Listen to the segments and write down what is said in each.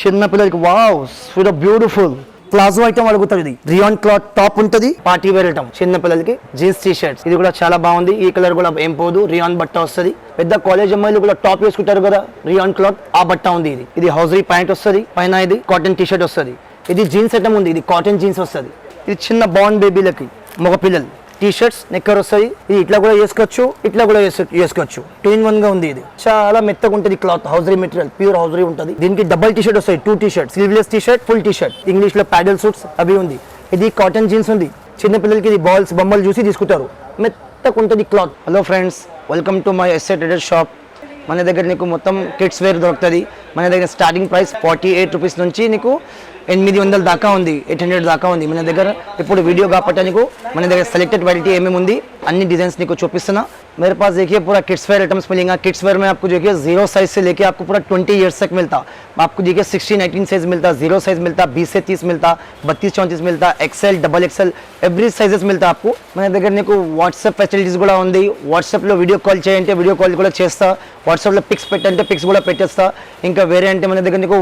చిన్న పిల్లలకి wow so beautiful palazzo item అడుగుతారు. ఇది రియాన్ క్లాత్ టాప్ ఉంటుంది, పార్టీ వేర్ ఐటమ్ చిన్న పిల్లలకి జీన్స్ టీ షర్ట్స్. ఇది కూడా చాలా బాగుంది, ఈ కలర్ కూడా ఏం పోదు, రియాన్ బట్ట వస్తుంది. పెద్ద కాలేజ్ అమ్మాయిలు కూడా టాప్ వేసుకుంటారు కదా, రియాన్ క్లాత్ ఆ బట్ట ఉంది. ఇది హౌజరీ ప్యాంట్ వస్తుంది, పైన ఇది కాటన్ టీ షర్ట్ వస్తుంది. ఇది జీన్స్ ఐటమ్ ఉంది, ఇది కాటన్ జీన్స్ వస్తుంది. ఇది చిన్న బాండ్ బేబీలకి మగ పిల్లలు టీ షర్ట్స్ నెక్కర్ వస్తాయి. ఇది ఇట్లా కూడా వేసుకోవచ్చు, ఇట్లా కూడా వేసుకోవచ్చు. 2-in-1 గా ఉంది. ఇది చాలా మెత్తగా ఉంటుంది cloth, hosiery material, pure hosiery ఉంటుంది. దీనికి డబల్ టీ షర్ట్ వస్తాయి, 2 T shirt, sleeveless T shirt, full T shirt. English లో ప్యాడల్ సూట్స్ అవి ఉంది. ఇది కాటన్ జీన్స్ ఉంది. చిన్న పిల్లలకి ఇది బాల్స్ బొమ్మలు చూసి తీసుకుంటారు, మెత్తగా ఉంటుంది cloth. Hello friends, welcome to my S A trader shop. మన దగ్గర నీకు మొత్తం కిడ్స్ వేర్ దొరుకుతుంది. మన దగ్గర స్టార్టింగ్ ప్రైస్ 48 రూపీస్ నుంచి నీకు 800 దాకా ఉంది, 800 దాకా ఉంది మన దగ్గర. ఇప్పుడు వీడియో కాబట్టి నీకు మన దగ్గర సెలెక్టెడ్ వెరైటీ ఏమేమి ఉంది అన్ని डिजाइन्स నీకు చూపిస్తున్నా. मेरे पास देखिए पूरा किड्स वेयर आइटम्स मिलेंगे. किड्स वेयर में आपको देखिए 0 साइज से लेके आपको पूरा 20 ईयर्स तक मिलता. आपको देखिए 16-18 साइज मिलता, 0 साइज मिलता, 20 से 30 मिलता, 32-34 मिलता, XL, double XL every sizes मिलता आपको. మన దగ్గర నీకు వాట్సాప్ ఫెసిలిటీస్ కూడా ఉంది. వాట్సాప్లో వీడియో కాల్ చేయంటే వీడియో కాల్ కూడా చేస్తా, వాట్సాప్లో పిక్స్ పెట్టంటే పిక్స్ కూడా పెట్టేస్తా. ఇంకా వేరే అంటే మన దగ్గర నీకు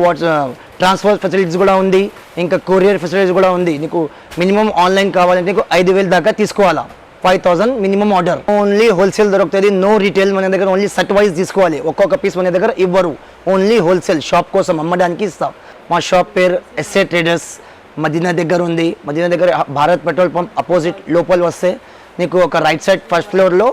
ట్రాన్స్ఫర్ ఫెసిలిటీస్ కూడా ఉంది, ఇంకా కొరియర్ ఫెసిలిటీస్ కూడా ఉంది. నీకు మినిమం ఆన్లైన్ కావాలంటే నీకు 5,000 దాకా తీసుకోవాలా, 5,000 మినిమం ఆర్డర్. ఓన్లీ హోల్సేల్ దొరుకుతుంది, నో రీటైల్. మన దగ్గర ఓన్లీ సెట్ వైజ్ తీసుకోవాలి, ఒక్కొక్క పీస్ మన దగ్గర ఇవ్వరు. ఓన్లీ హోల్సేల్ షాప్ కోసం అమ్మడానికి ఇస్తాం. మా షాప్ పేరు ఎస్ఏ ట్రేడర్స్, మదీనా దగ్గర ఉంది. మదీనా దగ్గర భారత్ పెట్రోల్ పంప్ అపోజిట్ లోపల వస్తే నీకు ఒక రైట్ సైడ్ ఫస్ట్ ఫ్లోర్లో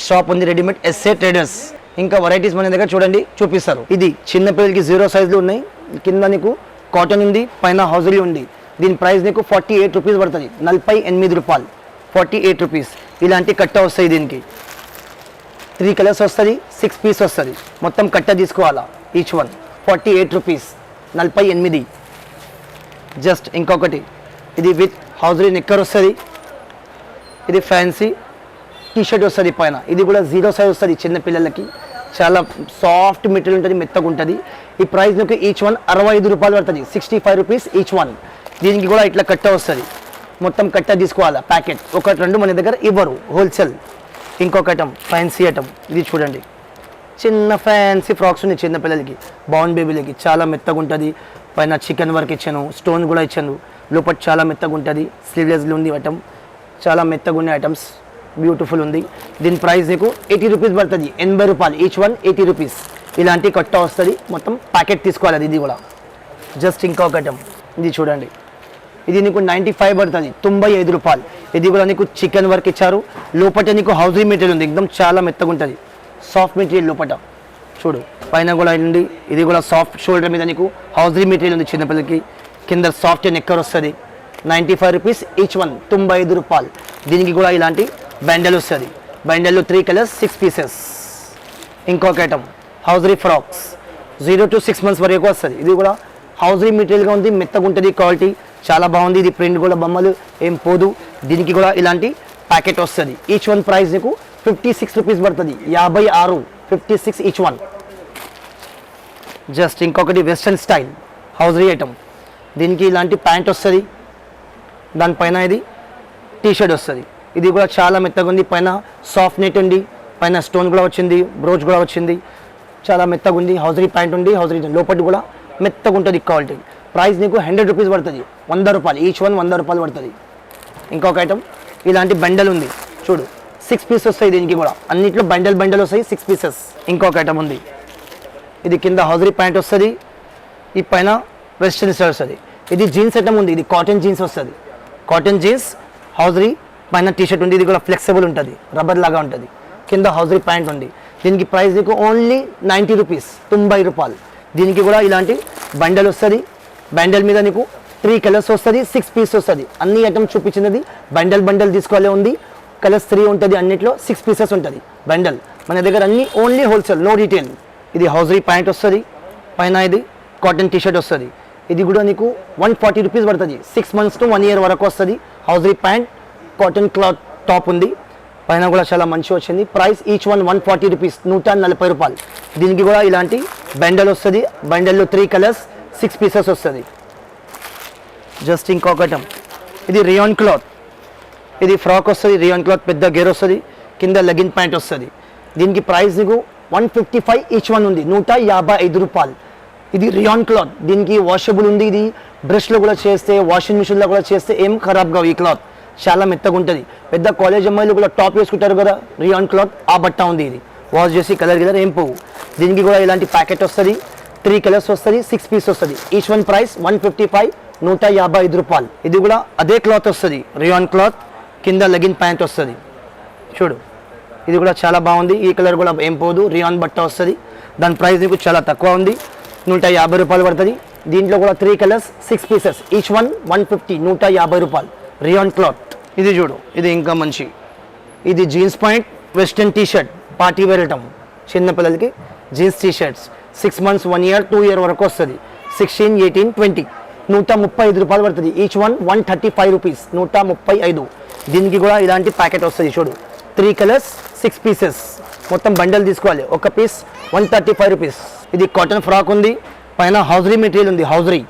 షాప్ ఉంది, రెడీమేడ్ ఎస్ఏ ట్రేడర్స్. ఇంకా వెరైటీస్ మన దగ్గర చూడండి చూపిస్తారు. ఇది చిన్న పిల్లలకి 0 సైజులు ఉన్నాయి, కింద నీకు కాటన్ ఉంది, పైన హౌజరీ ఉంది. దీని ప్రైస్ నీకు 48 రూపీస్ పడుతుంది, 48 రూపాయలు, 48 రూపీస్. ఇలాంటి కట్ట వస్తాయి. దీనికి 3 కలర్స్ వస్తుంది, 6 పీస్ వస్తుంది. మొత్తం కట్ట తీసుకోవాలా, ఈచ్ వన్ 48 రూపీస్, 48. జస్ట్ ఇంకొకటి ఇది విత్ హౌజరీ నెక్కర్ వస్తుంది. ఇది ఫ్యాన్సీ టీ షర్ట్ వస్తుంది పైన. ఇది కూడా 0 సైజ్ వస్తుంది చిన్న పిల్లలకి, చాలా సాఫ్ట్ మెటీరియల్ ఉంటుంది, మెత్తగా ఉంటుంది. ఈ ప్రైస్ మీకు ఈచ్ వన్ 65 రూపాయలు పడుతుంది, 65 రూపీస్ ఈచ్ వన్. దీనికి కూడా ఇట్లా కట్ట వస్తుంది, మొత్తం కట్ట తీసుకోవాలా ప్యాకెట్. 1-2 మన దగ్గర ఇవ్వరు, హోల్సేల్. ఇంకొక ఐటమ్ ఫ్యాన్సీ ఐటమ్, ఇది చూడండి. చిన్న ఫ్యాన్సీ ఫ్రాక్స్ ఉన్నాయి చిన్న పిల్లలకి, బాండ్ బేబీలకి, చాలా మెత్తగా ఉంటుంది. పైన చికెన్ వర్క్ ఇచ్చాను, స్టోన్ కూడా ఇచ్చాను, లోపల చాలా మెత్తగా ఉంటుంది. స్లీవ్లెస్లో ఉంది ఐటమ్, చాలా మెత్తగా ఉన్న ఐటమ్స్, బ్యూటిఫుల్ ఉంది. దీని ప్రైస్ నీకు 80 రూపీస్ పడుతుంది, 80 రూపాయలు ఈచ్ వన్, 80 రూపీస్. ఇలాంటి కట్ట వస్తుంది, మొత్తం ప్యాకెట్ తీసుకోవాలి. ఇది కూడా జస్ట్ ఇంకొక ఐటమ్, ఇది చూడండి. ఇది నీకు 95 పడుతుంది, 95 రూపాయలు. ఇది కూడా నీకు చికెన్ వర్క్ ఇచ్చారు, లోపల నీకు హౌజరీ మెటీరియల్ ఉంది, ఎక్దమ్ చాలా మెత్తగా ఉంటుంది, సాఫ్ట్ మెటీరియల్ లోపల. చూడు పైన కూడా ఉంది, ఇది కూడా సాఫ్ట్. షోల్డర్ మీద నీకు హౌజరీ మెటీరియల్ ఉంది చిన్నపిల్లలకి, కింద సాఫ్ట్ నెక్కర్ వస్తుంది. 95 రూపీస్ ఈచ్ వన్, 95 రూపాయలు. దీనికి కూడా ఇలాంటి బండల్ వస్తుంది, బండల్లో 3 కలర్స్, 6 పీసెస్. ఇంకొక item hosiery frocks, 0 to 6 months వరకు వస్తుంది. ఇది కూడా హౌజరీ మెటీరియల్గా ఉంది, మెత్తగా ఉంటుంది, క్వాలిటీ చాలా బాగుంది. ఇది ప్రింట్ కూడా బొమ్మలు ఏం పోదు. దీనికి కూడా ఇలాంటి ప్యాకెట్ వస్తుంది. ఈచ్ వన్ ప్రైస్ నీకు 56 రూపీస్ పడుతుంది, 56, 56 ఈచ్ వన్. జస్ట్ ఇంకొకటి వెస్ట్రన్ స్టైల్ హౌజరీ ఐటమ్. దీనికి ఇలాంటి ప్యాంట్ వస్తుంది, దానిపైన ఇది టీ షర్ట్ వస్తుంది. ఇది కూడా చాలా మెత్తగా ఉంది, పైన సాఫ్ట్ నెట్ ఉంది, పైన స్టోన్ కూడా వచ్చింది, బ్రోచ్ కూడా వచ్చింది, చాలా మెత్తగా ఉంది. హౌజరీ ప్యాంట్ ఉంది, హౌజరీ లోపల కూడా మెత్తగా ఉంటుంది క్వాలిటీ. ప్రైస్ నీకు 100 రూపీస్ పడుతుంది, 100 రూపాయలు ఈచ్ వన్, 100 రూపాయలు పడుతుంది. ఇంకొక ఐటమ్ ఇలాంటి బండల్ ఉంది, చూడు 6 పీస్ వస్తాయి. దీనికి కూడా అన్నిట్లో బండల్ వస్తాయి, 6 పీసెస్. ఇంకొక ఐటమ్ ఉంది, ఇది కింద హౌజరీ ప్యాంట్ వస్తుంది, ఈ పైన వెస్ట్రన్ స్టైల్ వస్తుంది. ఇది జీన్స్ ఐటమ్ ఉంది, ఇది కాటన్ జీన్స్ వస్తుంది, కాటన్ జీన్స్ హౌజరీ పైన టీ షర్ట్ ఉంది. ఇది కూడా ఫ్లెక్సిబుల్ ఉంటుంది, రబ్బర్ లాగా ఉంటుంది, కింద హౌజరీ ప్యాంట్ ఉంది. దీనికి ప్రైస్ నీకు ఓన్లీ 90 రూపీస్, 90 రూపాయలు. దీనికి కూడా ఇలాంటి బండల్ వస్తుంది, బండల్ మీద నీకు 3 కలర్స్ వస్తుంది, 6 పీస్ వస్తుంది. అన్ని ఐటమ్స్ చూపించినది బండల్ తీసుకోవాలి ఉంది. కలర్స్ 3 ఉంటుంది, అన్నిట్లో 6 పీసెస్ ఉంటుంది బండల్. మన దగ్గర అన్ని ఓన్లీ హోల్సేల్, నో రీటైల్. ఇది హౌజరీ ప్యాంట్ వస్తుంది, పైన ఇది కాటన్ టీ షర్ట్ వస్తుంది. ఇది కూడా నీకు 140 రూపీస్ పడుతుంది, 6 months to 1 year వరకు వస్తుంది. Hosiery pant, cotton cloth top ఉంది, పైన కూడా చాలా మంచిగా వచ్చింది. ప్రైస్ ఈచ్ వన్ 140 రూపీస్, 140 రూపాయలు. దీనికి కూడా ఇలాంటి బండల్ వస్తుంది, బండల్లో 3 కలర్స్, 6 పీసెస్ వస్తుంది. జస్ట్ ఇంకొకటం, ఇది రియాన్ క్లాత్, ఇది ఫ్రాక్ వస్తుంది, రియాన్ క్లాత్ పెద్ద గేర్ వస్తుంది, కింద లెగిన్ ప్యాంట్ వస్తుంది. దీనికి ప్రైస్ నీకు 155 ఈచ్ వన్ ఉంది, 155 రూపాయలు. ఇది రియాన్ క్లాత్, దీనికి వాషబుల్ ఉంది. ఇది బ్రష్లో కూడా చేస్తే, వాషింగ్ మిషన్లో కూడా చేస్తే ఏం ఖరాబ్ కావు. ఈ క్లాత్ చాలా మెత్తగా ఉంటుంది. పెద్ద కాలేజ్ అమ్మాయిలు కూడా టాప్ వేసుకుంటారు కదా, రియాన్ క్లాత్ ఆ బట్ట ఉంది. ఇది వాష్ చేసి కలర్ గిలర్ ఏం పోవు. దీనికి కూడా ఇలాంటి ప్యాకెట్ వస్తుంది, 3 కలర్స్ వస్తుంది, 6 పీస్ వస్తుంది. ఈచ్ వన్ ప్రైస్ 155, 155 రూపాయలు. ఇది కూడా అదే క్లాత్ వస్తుంది, రియాన్ క్లాత్, కింద లెగిన్ ప్యాంట్ వస్తుంది. చూడు, ఇది కూడా చాలా బాగుంది. ఈ కలర్ కూడా ఏం పోదు, రియాన్ బట్ట వస్తుంది. దాని ప్రైస్ నీకు చాలా తక్కువ ఉంది, 150 రూపాయలు పడుతుంది. దీంట్లో కూడా 3 కలర్స్, 6 పీసెస్, ఈచ్ వన్ 150, 150 రూపాయలు. Rayon cloth. ఇది చూడు, ఇది ఇంకా మంచి. ఇది jeans point western T shirt, party wear item. చిన్నపిల్లలకి jeans T shirts 6 months, 1 year, 2 year వరకు వస్తుంది. 16, 18, 20, 135 రూపాయలు పడుతుంది. Each one 135 rupees, 135. దీనికి కూడా ఇలాంటి ప్యాకెట్ వస్తుంది. చూడు, 3 కలర్స్, 6 పీసెస్, మొత్తం బండల్ తీసుకోవాలి. ఒక పీస్ 135 రూపీస్. ఇది కాటన్ ఫ్రాక్ ఉంది, పైన హౌజరీ మెటీరియల్ ఉంది. హౌజరీ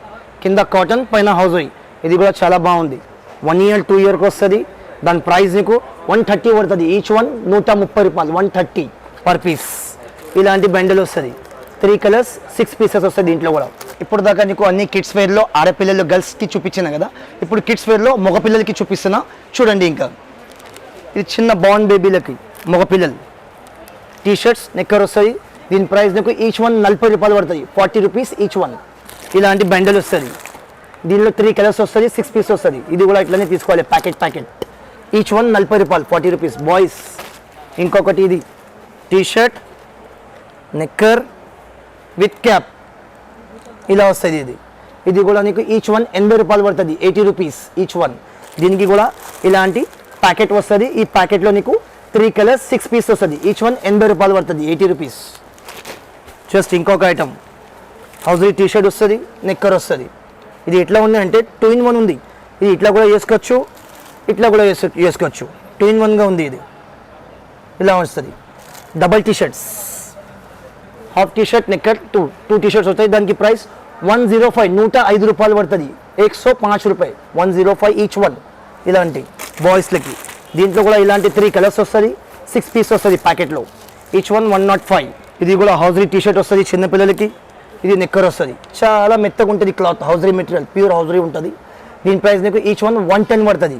కింద కాటన్, పైన హౌజరీ. ఇది కూడా చాలా బాగుంది. 1 year, 2 yearకి వస్తుంది. దాని ప్రైస్ నీకు 130 పడుతుంది. ఈచ్ వన్ 130 రూపాయలు, 130 పర్ పీస్. ఇలాంటి బండల్ వస్తుంది. 3 కలర్స్, 6 పీసెస్ వస్తుంది దీంట్లో కూడా. ఇప్పుడు దాకా నీకు అన్ని కిడ్స్ వేర్లో ఆడపిల్లలు గర్ల్స్కి చూపించాను కదా, ఇప్పుడు కిడ్స్ వేర్లో మగపిల్లలకి చూపిస్తున్నా. చూడండి, ఇంకా ఇది చిన్న బార్న్ బేబీలకి మగపిల్లలు టీ షర్ట్స్, నెక్కర్ వస్తుంది. దీని ప్రైస్ నీకు ఈచ్ వన్ 40 రూపాయలు పడుతుంది, 40 రూపీస్ ఈచ్ వన్. ఇలాంటి బండల్ వస్తుంది. దీనిలో 3 కలర్స్ వస్తుంది, 6 పీస్ వస్తుంది. ఇది కూడా ఇట్లనే తీసుకోవాలి, ప్యాకెట్. ఈచ్ వన్ 40 రూపాయలు, 40 రూపీస్ బాయ్స్. ఇంకొకటి ఇది టీ షర్ట్, నెక్కర్ విత్ క్యాప్, ఇలా వస్తుంది. ఇది కూడా నీకు ఈచ్ వన్ 80 రూపాయలు పడుతుంది, 80 రూపీస్ ఈచ్ వన్. దీనికి కూడా ఇలాంటి ప్యాకెట్ వస్తుంది. ఈ ప్యాకెట్లో నీకు 3 కలర్స్, 6 పీస్ వస్తుంది. ఈచ్ వన్ 80 రూపాయలు పడుతుంది, 80 రూపీస్. జస్ట్ ఇంకొక ఐటమ్, హౌజరీ టీ షర్ట్ వస్తుంది, నెక్కర్ వస్తుంది. ఇది ఎట్లా ఉంది అంటే 2 in 1 ఉంది. ఇది ఇట్లా కూడా వేసుకోవచ్చు, ఇట్లా కూడా వేసుకోవచ్చు. 2 in 1గా ఉంది. ఇది ఇలా వస్తుంది. Double T shirts, half T shirt, nicker, 2 T shirts వస్తాయి. దానికి ప్రైస్ 105, 105 రూపాయలు పడుతుంది, 105 రూపాయలు, 105 ఈచ్ వన్. ఇలాంటి బాయ్స్లకి. దీంట్లో కూడా ఇలాంటి 3 కలర్స్ వస్తుంది, 6 పీస్ వస్తుంది ప్యాకెట్లో. Each one 105. ఇది కూడా హౌజరీ టీ షర్ట్ వస్తుంది చిన్నపిల్లలకి. ఇది నెక్కర్ వస్తుంది, చాలా మెత్తగా ఉంటుంది cloth, hosiery material, pure hosiery ఉంటుంది. దీని ప్రైస్ నీకు ఈచ్ వన్ 110 పడుతుంది.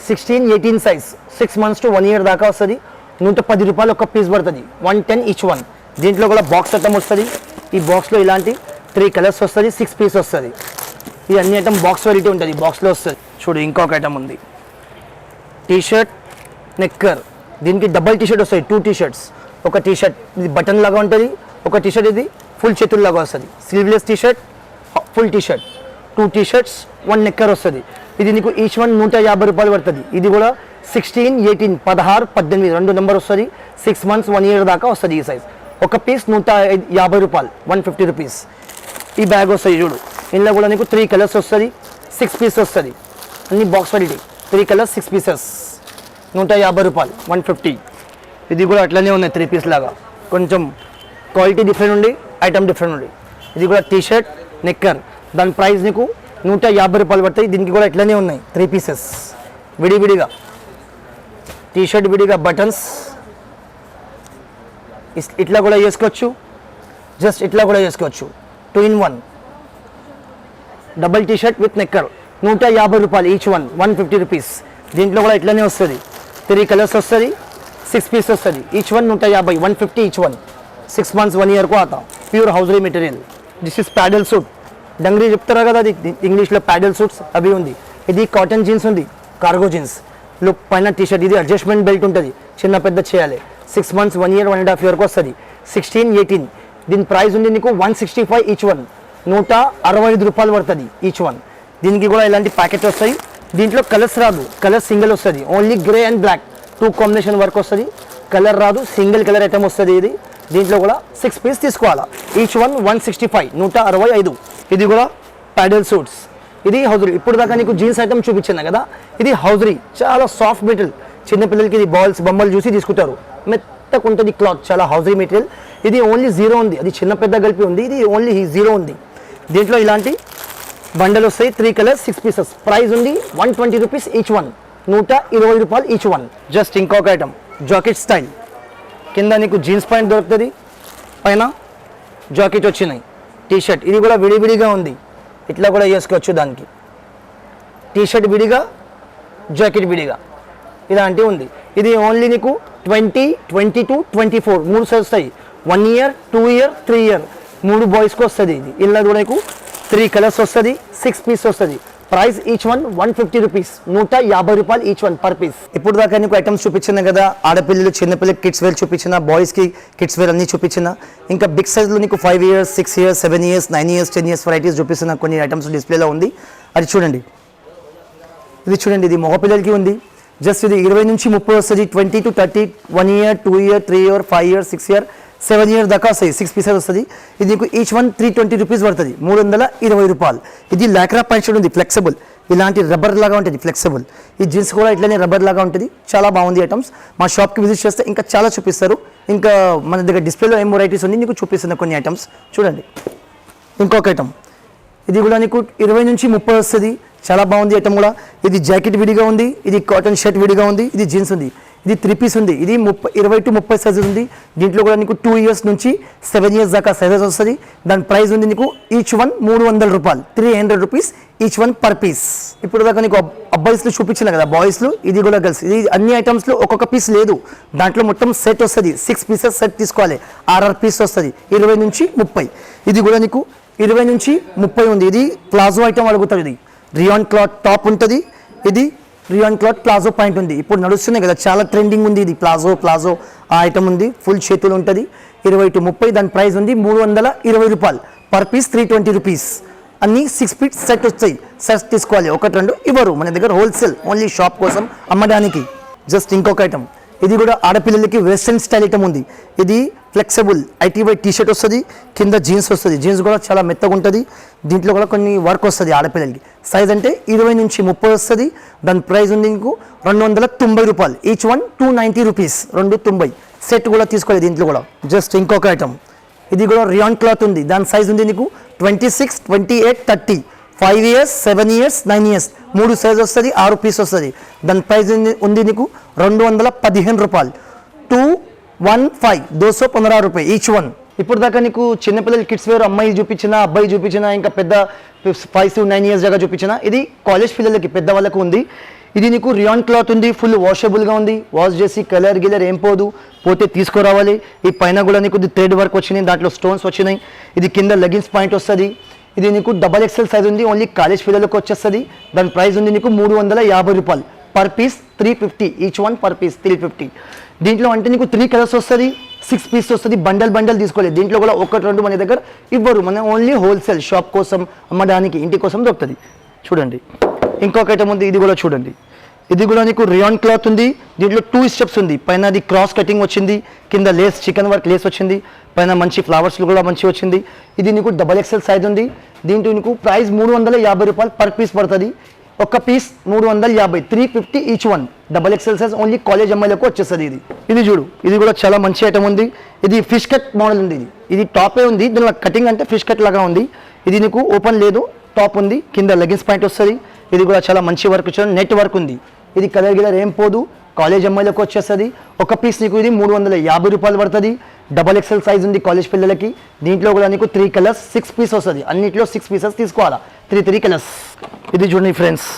16, 18 సైజ్, 6 months to 1 year దాకా వస్తుంది. 110 రూపాయలు ఒక పీస్ పడుతుంది, 110 ఈచ్ వన్. దీంట్లో కూడా బాక్స్ ఐటమ్ వస్తుంది. ఈ బాక్స్లో ఇలాంటి 3 కలర్స్ వస్తుంది, 6 పీస్ వస్తుంది. ఈ అన్ని ఐటమ్ బాక్స్ వెరైటీ ఉంటుంది, బాక్స్లో వస్తుంది. చూడు, ఇంకొక ఐటమ్ ఉంది, టీ షర్ట్, నెక్కర్. దీనికి డబల్ టీ షర్ట్ వస్తాయి, 2 టీ షర్ట్స్. ఒక టీ షర్ట్ ఇది బటన్ లాగా ఉంటుంది, ఒక టీ షర్ట్ ఇది ఫుల్ చేతుల్లాగా వస్తుంది. Sleeveless T shirt, full T shirt, 2 T shirts, 1 నెక్కర్ వస్తుంది. ఇది నీకు ఈచ్ వన్ 150 రూపాయలు పడుతుంది. ఇది కూడా 16, 18, 16, 18 2 నెంబర్ వస్తుంది. 6 months, 1 year దాకా వస్తుంది ఈ సైజ్. ఒక పీస్ 150 రూపాయలు, 150 రూపీస్. ఈ బ్యాగ్ వస్తుంది చూడు, ఇందులో కూడా నీకు 3 కలర్స్ వస్తుంది, 6 పీస్ వస్తుంది. అన్ని బాక్స్ వెరైటీ, 3 కలర్స్, 6 పీసెస్, 150 రూపాయలు, 150. ఇది కూడా అట్లనే ఉన్నాయి, 3 పీస్ లాగా. కొంచెం క్వాలిటీ డిఫరెంట్ ఉండి, ఐటమ్ డిఫరెంట్ ఉండి. ఇది కూడా టీ షర్ట్, నెక్కర్. దాని ప్రైస్ నీకు 150 రూపాయలు పడతాయి. దీనికి కూడా ఇట్లనే ఉన్నాయి, 3 పీసెస్ విడివిడిగా. టీ షర్ట్ విడిగా, బటన్స్ ఇట్లా కూడా వేసుకోవచ్చు, జస్ట్ ఇట్లా కూడా వేసుకోవచ్చు. 2 in 1 double T shirt with nicker, 150 రూపాయలు ఈచ్ వన్, 150 రూపీస్. దీంట్లో కూడా ఇట్లనే వస్తుంది, 3 కలర్స్ వస్తుంది, 6 పీస్ వస్తుంది. Each one 150, 150 each one. 6 months, 1 year को आता, pure hosiery material. This is paddle suit, dungaree చెప్తారా కదా, అది ఇంగ్లీష్లో ప్యాడల్ సూట్స్ అవి ఉంది. ఇది కాటన్ జీన్స్ ఉంది, కార్గో జీన్స్ లుక్, పైన టీ షర్ట్. ఇది అడ్జస్ట్మెంట్ బెల్ట్ ఉంటుంది, చిన్న పెద్ద చేయాలి. 6 months, 1 year, 1.5 yearకి వస్తుంది. 16, 18. దీని ప్రైస్ ఉంది నీకు 165 ఈచ్ వన్, 165 రూపాయలు పడుతుంది ఈచ్ వన్. దీనికి కూడా ఇలాంటి ప్యాకెట్ వస్తాయి. దీంట్లో కలర్స్ రాదు, కలర్ సింగిల్ వస్తుంది. Only grey and black 2 combination work వస్తుంది. కలర్ రాదు, సింగిల్ కలర్ ఐటమ్ వస్తుంది. ఇది దీంట్లో కూడా 6 పీస్ తీసుకోవాలా. Each one 165, 165. ఇది కూడా ప్యాడల్ సూట్స్. ఇది హౌజరీ. ఇప్పుడు దాకా నీకు జీన్స్ ఐటమ్ చూపించాను కదా, ఇది హౌజరీ, చాలా సాఫ్ట్ మెటీరియల్. చిన్నపిల్లలకి ఇది బాల్స్, బొమ్మలు చూసి తీసుకుంటారు. మెత్తగా ఉంటుంది క్లాత్, చాలా హౌజరీ మెటీరియల్. ఇది ఓన్లీ 0 ఉంది, అది చిన్న పెద్ద కలిపి ఉంది. ఇది ఓన్లీ 0 ఉంది. దీంట్లో ఇలాంటి బండల్ వస్తాయి, 3 కలర్స్, 6 పీసెస్. ప్రైస్ ఉంది 120 రూపీస్ ఈచ్ వన్, 120 రూపాయలు ఈచ్ వన్. జస్ట్ ఇంకొక ఐటమ్, జాకెట్ స్టైల్. 1 కింద నీకు జీన్స్ ప్యాంట్ దొరుకుతుంది, పైన జాకెట్ వచ్చినాయి. 3 కలర్స్ వస్తుంది, 6 పీస్ వస్తుంది. Each one 120 rupees. 120 rupees. 3 colours, 6 pieces. Price ఉంది 120 రూపీస్ ఈచ్ వన్, 120 రూపాయలు ఈచ్ వన్. జస్ట్ ఇంకొక ఐటమ్, జాకెట్ స్టైల్. కింద నీకు జీన్స్ ప్యాంట్ దొరుకుతుంది, పైన జాకెట్ వచ్చినాయి. టీ షర్ట్ ఇది కూడా విడివిడిగా ఉంది, ఇట్లా కూడా వేసుకోవచ్చు. దానికి టీ షర్ట్ విడిగా, జాకెట్ విడిగా ఇలాంటివి ఉంది. ఇది ఓన్లీ నీకు 20, 22, 24 3 సైజ్ వస్తాయి. 1 year, 2 year, 3 year 3 బాయ్స్కి వస్తుంది. ఇది ఇలా కూడా నీకు 3 కలర్స్ వస్తుంది, 6 పీస్ వస్తుంది. ప్రైస్ ఈచ్ వన్ 150 రూపీస్, 150 రూపాయలు ఈచ్ వన్ పర్ పీస్. ఇప్పుడు దాకా నీకు ఐటమ్స్ చూపించిన కదా, ఆడపిల్లలు చిన్నపిల్లలకి కిడ్స్ వేర్ చూపించిన, బాయ్స్కి కిడ్స్ వేర్ అన్ని చూపించిన. ఇంకా బిగ్ సైజ్లో నీకు 5 years, 6 years, 7 years, 9 years, 10 years varieties చూపిస్తున్న కొన్ని ఐటమ్స్ డిస్ప్లేలో ఉంది. అది చూడండి, ఇది చూడండి, ఇది మగపిల్లలకి ఉంది. జస్ట్ ఇది 20 నుంచి 30 వస్తుంది, 20 to 30, 1 year, 2 year, 3 year, 5 year, 6 year, 7 year దాకా వస్తాయి. 6 పీసెస్ వస్తుంది. ఇది నీకు ఈచ్ వన్ 320 రూపీస్ పడుతుంది, 320 రూపాయలు. ఇది లాక్రా ప్యాంట్ షర్ట్ ఉంది, ఫ్లెక్సిబుల్, ఇలాంటి రబ్బర్ లాగా ఉంటుంది, ఫ్లెక్సిబుల్. ఈ జీన్స్ కూడా ఇట్లనే రబ్బర్ లాగా ఉంటుంది, చాలా బాగుంది ఐటమ్స్. మా షాప్కి విజిట్ చేస్తే ఇంకా చాలా చూపిస్తారు. ఇంకా మన దగ్గర డిస్ప్లేలో ఏం వెరైటీస్ ఉంది నీకు చూపిస్తున్న కొన్ని ఐటమ్స్ చూడండి. ఇంకొక ఐటమ్, ఇది కూడా నీకు 20 నుంచి 30 వస్తుంది, చాలా బాగుంది ఐటమ్ కూడా. ఇది జాకెట్ విడిగా ఉంది, ఇది కాటన్ షర్ట్ విడిగా ఉంది, ఇది జీన్స్ ఉంది, ఇది 3 పీస్ ఉంది. ఇది 20 to 30 సైజెస్ ఉంది. దీంట్లో కూడా నీకు 2 years నుంచి 7 years దాకా సైజెస్ వస్తుంది. దాని ప్రైస్ ఉంది నీకు ఈచ్ వన్ 300 రూపాయలు, 300 rupees each one per piece. ఇప్పుడు దాకా నీకు అబ్బాయిస్లో చూపించిన కదా, బాయ్స్లో ఇది కూడా గర్ల్స్. ఇది అన్ని ఐటమ్స్లో ఒక్కొక్క పీస్ లేదు, దాంట్లో మొత్తం సెట్ వస్తుంది. 6 పీసెస్ సెట్ తీసుకోవాలి, 6 పీస్ వస్తుంది. 20 నుంచి 30. ఇది కూడా నీకు 20 నుంచి 30 ఉంది. ఇది ప్లాజో ఐటమ్ అడుగుతారు. ఇది రియాన్ క్లాత్ టాప్ ఉంటుంది, ఇది రియాన్ క్లాత్ ప్లాజో పాయింట్ ఉంది. ఇప్పుడు నడుస్తున్నాయి కదా, చాలా ట్రెండింగ్ ఉంది. ఇది ప్లాజో ఆ ఐటమ్ ఉంది, ఫుల్ చేతులు ఉంటుంది. 20 to 30. దాని ప్రైస్ ఉంది 320 రూపాయలు పర్ పీస్, 320 రూపీస్. అన్ని 6 పీస్ సెట్ వస్తాయి. సెట్ తీసుకోవాలి, 1-2 ఇవ్వరు మన దగ్గర, హోల్సేల్, ఓన్లీ షాప్ కోసం అమ్మడానికి. జస్ట్ ఇంకొక ఐటమ్, ఇది కూడా ఆడపిల్లలకి వెస్ట్రన్ స్టైల్ ఐటమ్ ఉంది. ఇది ఫ్లెక్సిబుల్ ఐటీవై టీ షర్ట్ వస్తుంది, కింద జీన్స్ వస్తుంది. జీన్స్ కూడా చాలా మెత్తగా ఉంటుంది. దీంట్లో కూడా కొన్ని వర్క్ వస్తుంది ఆడపిల్లలకి. సైజ్ అంటే 20 నుంచి 30 వస్తుంది. దాని ప్రైస్ ఉంది నీకు 290 రూపాయలు, ఈచ్ వన్ 290 రూపీస్, 290. సెట్ కూడా తీసుకోవాలి దీంట్లో కూడా. జస్ట్ ఇంకొక ఐటమ్, ఇది కూడా రియాన్ క్లాత్ ఉంది. దాని సైజ్ ఉంది నీకు 26, 28, 30, 5 years, 7 years, 9 years 3 సైజ్ వస్తుంది, 6 పీస్ వస్తుంది. దాని ప్రైస్ ఉంది నీకు 215 రూపాయలు, 215, 215 రూపాయలు ఈచ్ వన్. ఇప్పుడు దాకా నీకు చిన్నపిల్లల కిడ్స్ వేర్ అమ్మాయి చూపించిన, అబ్బాయి చూపించిన, ఇంకా పెద్ద 5 to 9 years దాకా చూపించిన. ఇది కాలేజ్ పిల్లలకి, పెద్ద వాళ్ళకు ఉంది. ఇది నీకు రియాన్ క్లాత్ ఉంది, ఫుల్ వాషబుల్గా ఉంది. వాష్ చేసి కలర్ గిలర్ ఏం పోతే తీసుకురావాలి. ఈ పైన కూడా నీకు థ్రెడ్ వర్క్ వచ్చినాయి, దాంట్లో స్టోన్స్ వచ్చినాయి. ఇది కింద లెగిన్స్ పాయింట్ వస్తుంది. ఇది నీకు XXL సైజ్ ఉంది, ఓన్లీ కాలేజ్ పిల్లలకు వచ్చేస్తుంది. దాని ప్రైస్ ఉంది నీకు 350 రూపాయలు per piece, 350 each one per piece, 350. దీంట్లో అంటే నీకు 3 కలర్స్ వస్తుంది, 6 పీస్ వస్తుంది. బండల్ తీసుకోలేదు. దీంట్లో కూడా 1-2 మన దగ్గర ఇవ్వరు, మన ఓన్లీ హోల్సేల్ షాప్ కోసం అమ్మడానికి, ఇంటి కోసం దొరుకుతుంది. చూడండి ఇంకొక ఐటమ్ ఉంది, ఇది కూడా చూడండి. ఇది కూడా నీకు రియాన్ క్లాత్ ఉంది. దీంట్లో 2 స్టెప్స్ ఉంది. పైన అది క్రాస్ కటింగ్ వచ్చింది, కింద లేస్, చికెన్ వర్క్ లేస్ వచ్చింది, పైన మంచి ఫ్లవర్స్ కూడా మంచి వచ్చింది. ఇది నీకు XXL సైజ్ ఉంది. దీంట్లో నీకు ప్రైస్ 350 రూపాయలు పర్ పీస్ పడుతుంది. ఒక piece 350, 350 each one. XXL size only college అమ్మాయిలకు వచ్చేస్తుంది. ఇది చూడు, ఇది కూడా చాలా మంచి ఐటమ్ ఉంది. ఇది ఫిష్ కట్ మోడల్ ఉంది. ఇది టాపే ఉంది, దీనిలో కటింగ్ అంటే ఫిష్ కట్ లాగా ఉంది. ఇది నీకు ఓపెన్ లేదు, టాప్ ఉంది, కింద లెగిన్స్ పాయింట్ వస్తుంది. ఇది కూడా చాలా మంచి వర్క్ వచ్చింది, నెట్ వర్క్ ఉంది. ఇది కలర్ గిలర్ ఏం పోదు, కాలేజ్ అమ్మాయిలకు వచ్చేస్తుంది. ఒక పీస్ నీకు ఇది 350 రూపాయలు పడుతుంది. XXL సైజ్ ఉంది కాలేజ్ పిల్లలకి. దీంట్లో కూడా నీకు 3 కలర్స్, 6 పీస్ వస్తుంది. అన్నింటిలో 6 పీసెస్ తీసుకోవాలా, 3 కలర్స్. ఇది చూడండి ఫ్రెండ్స్,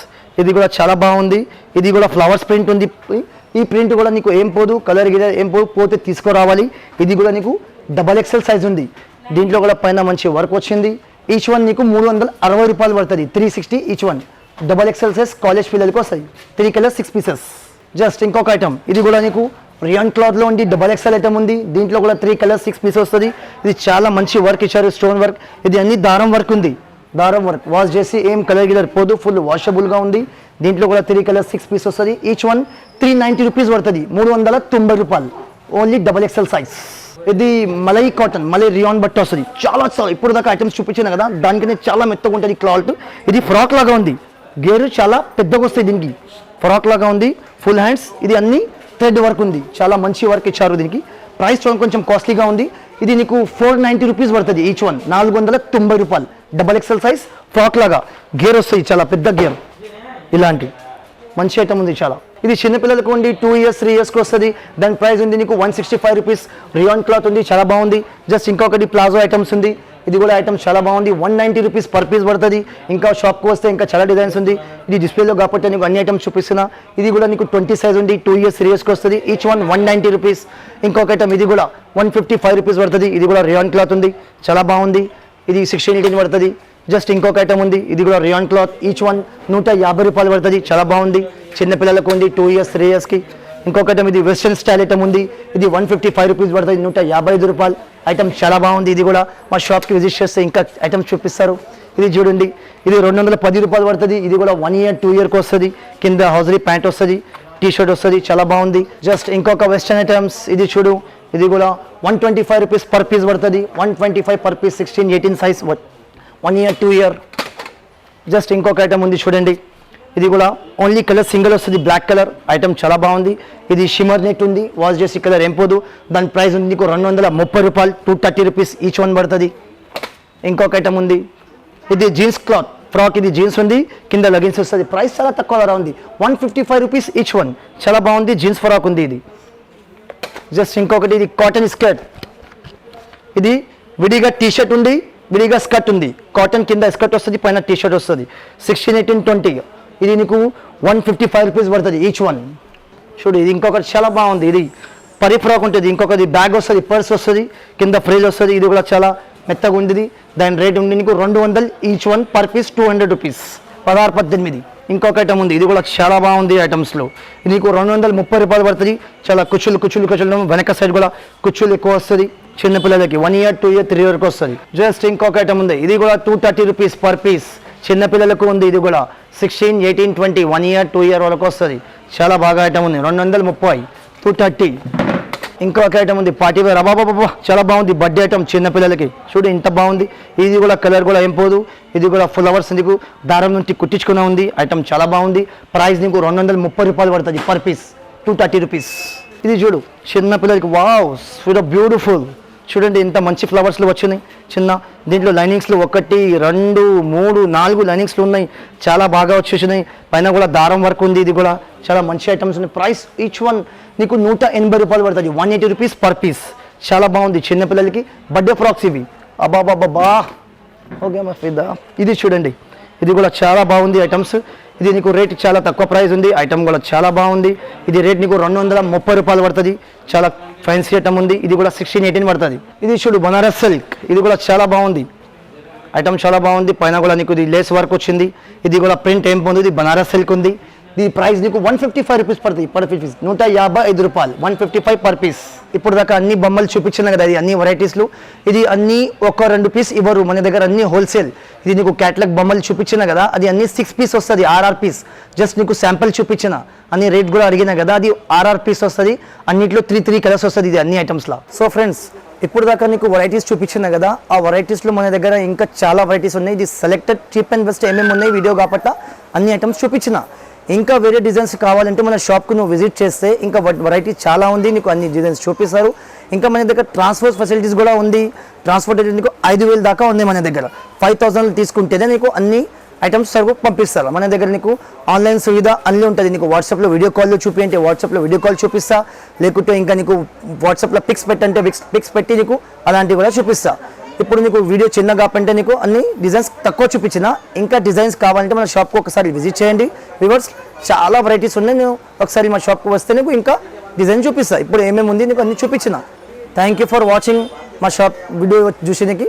ఇది కూడా చాలా బాగుంది. ఇది కూడా ఫ్లవర్స్ ప్రింట్ ఉంది. ఈ ప్రింట్ కూడా నీకు ఏం పోదు, కలర్ గిలర్ ఏం పోతే తీసుకురావాలి. ఇది కూడా నీకు XXL సైజ్ ఉంది. దీంట్లో కూడా పైన మంచి వర్క్ వచ్చింది. ఈచ్ వన్ నీకు 360 రూపాయలు పడుతుంది, 360 each one. XXL size college పిల్లలకి వస్తాయి. 3 కలర్స్, 6 పీసెస్. జస్ట్ ఇంకొక ఐటమ్, ఇది కూడా నీకు రియాన్ క్లాత్లో ఉంది, XXL ఐటమ్ ఉంది. దీంట్లో కూడా 3 కలర్స్, 6 పీసెస్ వస్తుంది. ఇది చాలా మంచి వర్క్ ఇచ్చారు, స్టోన్ వర్క్. ఇది అన్ని దారం వర్క్ ఉంది, దారం వర్క్. వాష్ చేసి ఏం కలర్ గిలర్ పోదు, ఫుల్ వాషబుల్గా ఉంది. దీంట్లో కూడా 3 కలర్స్, 6 పీస్ వస్తుంది. ఈచ్ వన్ 390 రూపీస్ పడుతుంది, 390 రూపాయలు ఓన్లీ XXL సైజ్. ఇది మలై కాటన్, మలై రియాన్ బట్ట వస్తుంది. చాలా ఇప్పుడు దాకా ఐటమ్స్ చూపించాను కదా, దానికనే చాలా మెత్తగా ఉంటుంది క్లాత్. ఇది ఫ్రాక్ లాగా ఉంది, గేరు చాలా పెద్దగా వస్తాయి. దీనికి ఫ్రాక్ లాగా ఉంది, ఫుల్ హ్యాండ్స్. ఇది అన్ని థ్రెడ్ వర్క్ ఉంది, చాలా మంచి వర్క్ ఇచ్చారు. దీనికి ప్రైస్ కొంచెం కాస్ట్లీగా ఉంది. ఇది నీకు 490 రూపీస్ పడుతుంది ఈచ్ వన్, 490 రూపాయలు. XXL సైజ్ ఫ్రాక్ లాగా గేర్ వస్తాయి, చాలా పెద్ద గేర్. ఇలాంటి మంచి ఐటమ్ ఉంది చాలా. ఇది చిన్నపిల్లలకు ఉంది, 2 years 3 yearsకి వస్తుంది. దాని ప్రైస్ ఉంది నీకు 165 రూపీస్. రియాన్ క్లాత్ ఉంది, చాలా బాగుంది. జస్ట్ ఇంకొకటి ప్లాజో ఐటమ్స్ ఉంది. ఇది కూడా ఐటమ్ చాలా బాగుంది. 190 రూపీస్ పర్ పీస్ పడుతుంది. ఇంకా షాప్కి వస్తే ఇంకా చాలా డిజైన్స్ ఉంది. ఇది డిస్ప్లేలో కాబట్టి నీకు అన్ని ఐటమ్స్ చూపిస్తున్నా. ఇది కూడా నీకు 20 సైజ్ ఉంది, 2 ఇయర్స్ 3 ఇయర్స్కి వస్తుంది. Each one 190 rupees. ఇంకొక ఐటమ్ ఇది కూడా 155 రూపీస్ పడుతుంది. ఇది కూడా రియాన్ క్లాత్ ఉంది, చాలా బాగుంది. ఇది 16-18 పడుతుంది. జస్ట్ ఇంకొక ఐటమ్ ఉంది, ఇది కూడా రియాన్ క్లాత్. ఈచ్ వన్ 150 రూపాయలు పడుతుంది, చాలా బాగుంది. చిన్నపిల్లలకు ఉంది 2 ఇయర్స్ 3 ఇయర్స్కి. ఇంకొక ఐటమ్ ఇది వెస్ట్రన్ స్టైల్ ఐటమ్ ఉంది, ఇది 155 రూపీస్ పడుతుంది, 155 రూపాయలు. ఐటమ్ చాలా బాగుంది. ఇది కూడా మా షాప్కి విజిట్ చేస్తే ఇంకా ఐటమ్స్ చూపిస్తారు. ఇది చూడండి, ఇది 210 రూపాయలు పడుతుంది. ఇది కూడా 1 ఇయర్ 2 ఇయర్కి వస్తుంది. కింద హౌజరీ ప్యాంట్ వస్తుంది, టీ షర్ట్ వస్తుంది, చాలా బాగుంది. జస్ట్ ఇంకొక వెస్టర్న్ ఐటమ్స్ ఇది చూడు, ఇది కూడా 125 రూపీస్ పర్ పీస్ పడుతుంది. 125 per piece, 16-18 size, 1 year 2 year. Just ఇంకొక ఐటమ్ ఉంది చూడండి, ఇది కూడా ఓన్లీ కలర్ సింగిల్ వస్తుంది, బ్లాక్ కలర్. ఐటమ్ చాలా బాగుంది. ఇది షిమర్ నెట్ ఉంది, వాష్ చేసి కలర్ ఏం పోదు. దాని ప్రైస్ ఉంది నీకు 230 రూపాయలు, 230 రూపీస్ ఈచ్ వన్ పడుతుంది. ఇంకొక ఐటమ్ ఉంది, ఇది జీన్స్ క్లాత్ ఫ్రాక్. ఇది జీన్స్ ఉంది, కింద లెగిన్స్ వస్తుంది. ప్రైస్ చాలా తక్కువ ధర ఉంది, 155 రూపీస్ ఈచ్ వన్. చాలా బాగుంది, జీన్స్ ఫ్రాక్ ఉంది ఇది. జస్ట్ ఇంకొకటి ఇది కాటన్ స్కర్ట్. ఇది విడిగా టీ షర్ట్ ఉంది, విడిగా స్కర్ట్ ఉంది. కాటన్ కింద స్కర్ట్ వస్తుంది, పైన టీ షర్ట్ వస్తుంది. 16, 18, 20. ఇది నీకు 155 రూపీస్ పడుతుంది ఈచ్ వన్. చూడు, ఇది ఇంకొకటి చాలా బాగుంది. ఇది పరి ఫ్రాక్ ఉంటుంది. ఇంకొకటి బ్యాగ్ వస్తుంది, పర్స్ వస్తుంది, కింద ఫ్రిజ్ వస్తుంది. ఇది కూడా చాలా మెత్తగా ఉంది. దాని రేట్ ఉంది నీకు 200 each one, per piece 200 rupees, 16-18. ఇంకొక ఐటమ్ ఉంది, ఇది కూడా చాలా బాగుంది. ఐటమ్స్లో ఇది నీకు 230 రూపాయలు పడుతుంది. చాలా కుచ్చులు వెనక సైడ్ కూడా కుచ్చులు ఎక్కువ వస్తుంది. చిన్నపిల్లలకి 1 ఇయర్ 2 ఇయర్ 3 ఇయర్కి వస్తుంది. జస్ట్ ఇంకొక ఐటమ్ ఉంది, ఇది కూడా 230 రూపీస్ పర్ పీస్. చిన్నపిల్లలకు ఉంది, ఇది కూడా 16, 18, 20, 1 ఇయర్ 2 ఇయర్ వరకు వస్తుంది. చాలా బాగా ఐటమ్ ఉంది, 230, 230. ఇంకొక ఐటమ్ ఉంది పార్టీ వేర్. అబాబాబా చాలా బాగుంది, బర్త్డే ఐటమ్ చిన్నపిల్లలకి. చూడు ఇంత బాగుంది. ఇది కూడా కలర్ కూడా ఏం పోదు. ఇది కూడా ఫ్లవర్స్ నీకు దారం నుంచి కుట్టించుకునే ఉంది. ఐటమ్ చాలా బాగుంది. ప్రైస్ నీకు 230 రూపాయలు పడుతుంది పర్ పీస్, 230 రూపీస్. ఇది చూడు చిన్నపిల్లలకి, వావ్ సో బ్యూటిఫుల్. చూడండి ఎంత మంచి ఫ్లవర్స్లో వచ్చినాయి చిన్న. దీంట్లో లైనింగ్స్లో 1, 2, 3, 4 లైనింగ్స్లు ఉన్నాయి. చాలా బాగా వచ్చేసినాయి. పైన కూడా దారం వర్క్ ఉంది. ఇది కూడా చాలా మంచి ఐటమ్స్ ఉన్నాయి. ప్రైస్ ఈచ్ వన్ నీకు 180 రూపాయలు పడుతుంది, 180 రూపీస్ పర్ పీస్. చాలా బాగుంది. చిన్నపిల్లలకి బర్త్డే ఫ్రాక్స్ ఇవి. అబాబాబా ఓకే మా ఫిదా. ఇది చూడండి, ఇది కూడా చాలా బాగుంది ఐటమ్స్. ఇది నీకు రేట్ చాలా తక్కువ ప్రైస్ ఉంది. ఐటమ్ కూడా చాలా బాగుంది. ఇది రేట్ నీకు 230 రూపాయలు పడుతుంది. చాలా ఫ్యాన్సీ ఐటమ్ ఉంది. ఇది కూడా 16, 18 పడుతుంది. ఇది చూడు బనారస్ సిల్క్. ఇది కూడా చాలా బాగుంది. ఐటమ్ చాలా బాగుంది. పైన కూడా నీకు ఇది లేస్ వర్క్ వచ్చింది. ఇది కూడా ప్రింట్ ఏం పొంది. ఇది బనారస్ సిల్క్ ఉంది. దీని ప్రైస్ నీకు 155 రూపీస్ పడుతుంది పర్ పీస్, 155 రూపాయలు, 155 పర్ పీస్. ఇప్పుడు దాకా అన్ని బొమ్మలు చూపించిన కదా, ఇది అన్ని వెరైటీస్లు. ఇది అన్ని 1-2 పీస్ ఇవ్వరు మన దగ్గర, అన్ని హోల్సేల్. ఇది నీకు క్యాటలాగ్ బొమ్మలు చూపించిన కదా, అది అన్ని 6 పీస్ వస్తుంది, RR పీస్. జస్ట్ నీకు శాంపుల్ చూపించిన, అన్ని రేట్ కూడా అడిగిన కదా, అది RR పీస్ వస్తుంది. అన్నింటిలో 3 కలర్స్ వస్తుంది ఇది అన్ని ఐటమ్స్లో. సో ఫ్రెండ్స్, ఇప్పుడు దాకా నీకు వెరైటీస్ చూపించిన కదా, ఆ వెరైటీస్లో మన దగ్గర ఇంకా చాలా వెరైటీస్ ఉన్నాయి. ఇది సెలెక్టెడ్ చీప్ అండ్ బెస్ట్ ఏమేమి ఉన్నాయి వీడియో కాబట్టి అన్ని ఐటమ్స్ చూపించిన. ఇంకా వేరే డిజైన్స్ కావాలంటే మన షాప్కి నువ్వు విజిట్ చేస్తే ఇంకా వెరైటీ చాలా ఉంది, నీకు అన్ని డిజైన్స్ చూపిస్తారు. ఇంకా మన దగ్గర ట్రాన్స్పోర్ట్ ఫెసిలిటీస్ కూడా ఉంది. ట్రాన్స్పోర్ట్ నీకు 5,000 దాకా ఉంది మన దగ్గర. 5,000 తీసుకుంటేనే నీకు అన్ని ఐటమ్స్ సరుకు పంపిస్తారు. మన దగ్గర నీకు ఆన్లైన్ సువిధ అన్నీ ఉంటుంది. నీకు వాట్సాప్లో వీడియో కాల్లో చూపించంటే వాట్సాప్లో వీడియో కాల్ చూపిస్తా, లేకుంటే ఇంకా నీకు వాట్సాప్లో పిక్స్ పెట్టంటే పిక్స్ పెట్టి నీకు అలాంటివి కూడా చూపిస్తా. ఇప్పుడు నీకు వీడియో చిన్నగా కావాలంటే నీకు అన్ని డిజైన్స్ తక్కువ చూపించిన. ఇంకా డిజైన్స్ కావాలంటే మన షాప్కి ఒకసారి విజిట్ చేయండి. వ్యూవర్స్, చాలా వెరైటీస్ ఉన్నాయి. నేను ఒకసారి మా షాప్కి వస్తే నీకు ఇంకా డిజైన్ చూపిస్తా. ఇప్పుడు ఏమేమి ఉంది నీకు అన్ని చూపించిన. థ్యాంక్ యూ ఫర్ వాచింగ్ మా షాప్ వీడియో చూసేందుకు.